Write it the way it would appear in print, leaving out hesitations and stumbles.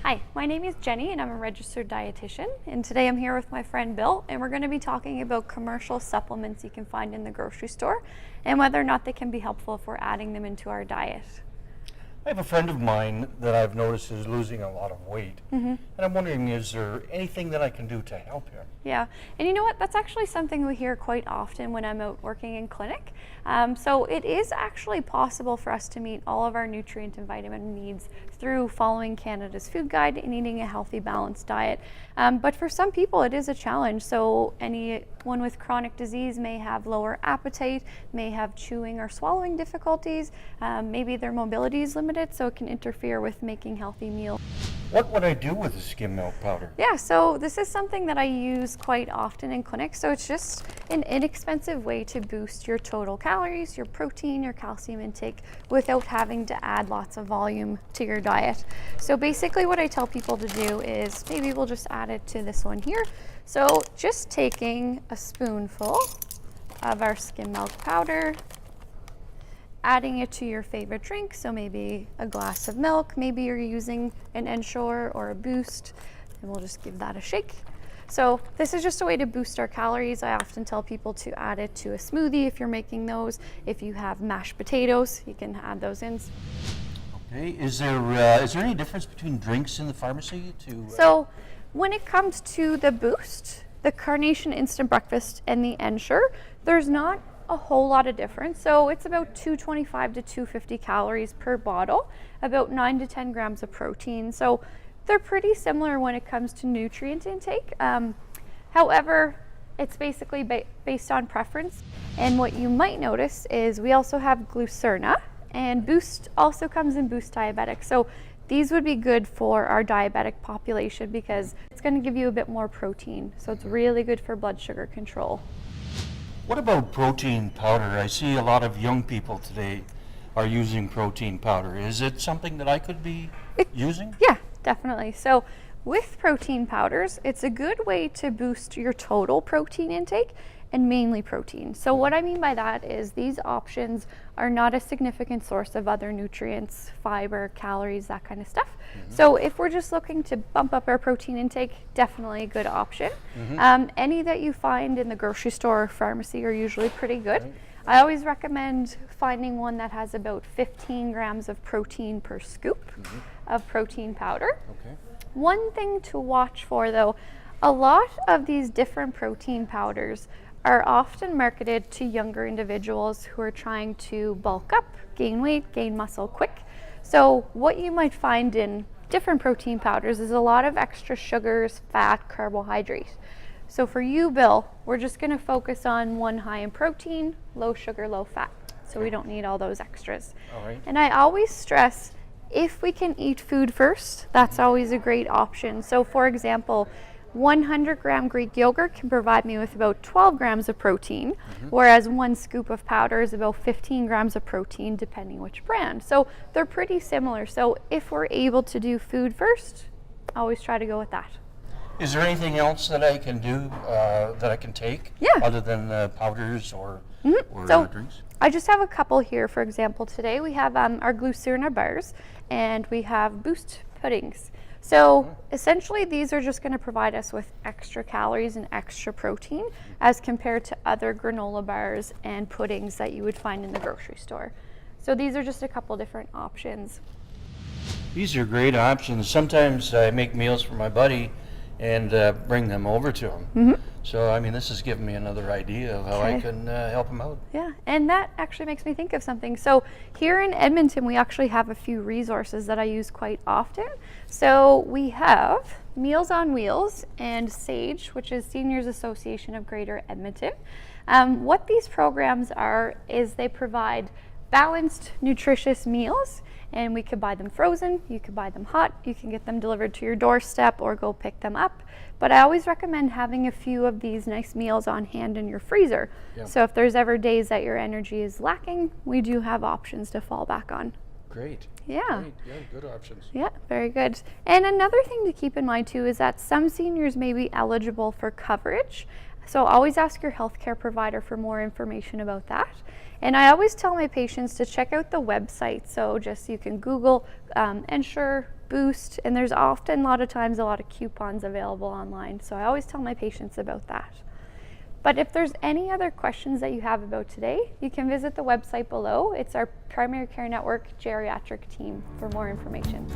Hi, my name is Jenny and I'm a registered dietitian, and today I'm here with my friend Bill, and we're going to be talking about commercial supplements you can find in the grocery store and whether or not they can be helpful if we're adding them into our diet. I have a friend of mine that I've noticed is losing a lot of weight, and I'm wondering, is there anything that I can do to help him? Yeah, and you know what? That's actually something we hear quite often when I'm out working in clinic. So it is actually possible for us to meet all of our nutrient and vitamin needs through following Canada's food guide and eating a healthy, balanced diet. But for some people, it is a challenge. So anyone with chronic disease may have lower appetite, may have chewing or swallowing difficulties, maybe their mobility is limited, so it can interfere with making healthy meals. What would I do with the skim milk powder? Yeah, so this is something that I use quite often in clinic. So it's just an inexpensive way to boost your total calories, your protein, your calcium intake without having to add lots of volume to your diet. So basically what I tell people to do is, maybe we'll just add it to this one here. So just taking a spoonful of our skim milk powder, adding it to your favorite drink, so maybe a glass of milk, maybe you're using an Ensure or a Boost, and we'll just give that a shake. So this is just a way to boost our calories. I often tell people to add it to a smoothie if you're making those. If you have mashed potatoes, you can add those in. Okay, is there any difference between drinks in the pharmacy So when it comes to the Boost, the Carnation Instant Breakfast, and the Ensure, there's not a whole lot of difference. So it's about 225 to 250 calories per bottle, about 9 to 10 grams of protein. So they're pretty similar when it comes to nutrient intake. However, it's basically based on preference. And what you might notice is we also have Glucerna, and Boost also comes in Boost Diabetic. So these would be good for our diabetic population because it's going to give you a bit more protein. So it's really good for blood sugar control. What about protein powder? I see a lot of young people today are using protein powder. Is it something that I could be using? Yeah, definitely. So with protein powders, it's a good way to boost your total protein intake and mainly protein. So what I mean by that is these options are not a significant source of other nutrients, fiber, calories, that kind of stuff. So if we're just looking to bump up our protein intake, definitely a good option. Any that you find in the grocery store or pharmacy are usually pretty good. I always recommend finding one that has about 15 grams of protein per scoop of protein powder. One thing to watch for though, a lot of these different protein powders are often marketed to younger individuals who are trying to bulk up, gain weight, gain muscle quick. So what you might find in different protein powders is a lot of extra sugars, fat, carbohydrate. So for you, Bill, we're just going to focus on one high in protein, low sugar, low fat. So we don't need all those extras. All right. And I always stress, if we can eat food first, that's always a great option. So for example, 100-gram Greek yogurt can provide me with about 12 grams of protein, whereas one scoop of powder is about 15 grams of protein, depending which brand. So they're pretty similar. So if we're able to do food first, always try to go with that. Is there anything else that I can do, that I can take? Yeah. Other than powders or So drinks? I just have a couple here. For example, today we have our Glucerna bars and we have Boost puddings. So essentially these are just going to provide us with extra calories and extra protein as compared to other granola bars and puddings that you would find in the grocery store. So these are just a couple different options. These are great options. Sometimes I make meals for my buddy and bring them over to him. So, I mean, this has given me another idea of how I can help him out. Yeah, and that actually makes me think of something. So here in Edmonton, we actually have a few resources that I use quite often. So we have Meals on Wheels and SAGE, which is Seniors Association of Greater Edmonton. What these programs are is they provide balanced, nutritious meals, and we could buy them frozen, you could buy them hot, you can get them delivered to your doorstep or go pick them up. But I always recommend having a few of these nice meals on hand in your freezer. So if there's ever days that your energy is lacking, we do have options to fall back on. Great. Yeah. Great. Yeah, good options. Yeah, very good. And another thing to keep in mind too is that some seniors may be eligible for coverage So always ask your healthcare provider for more information about that. And I always tell my patients to check out the website. So just you can Google Ensure, Boost, and there's often a lot of times a lot of coupons available online. So I always tell my patients about that. But if there's any other questions that you have about today, you can visit the website below. It's our Primary Care Network Geriatric team for more information.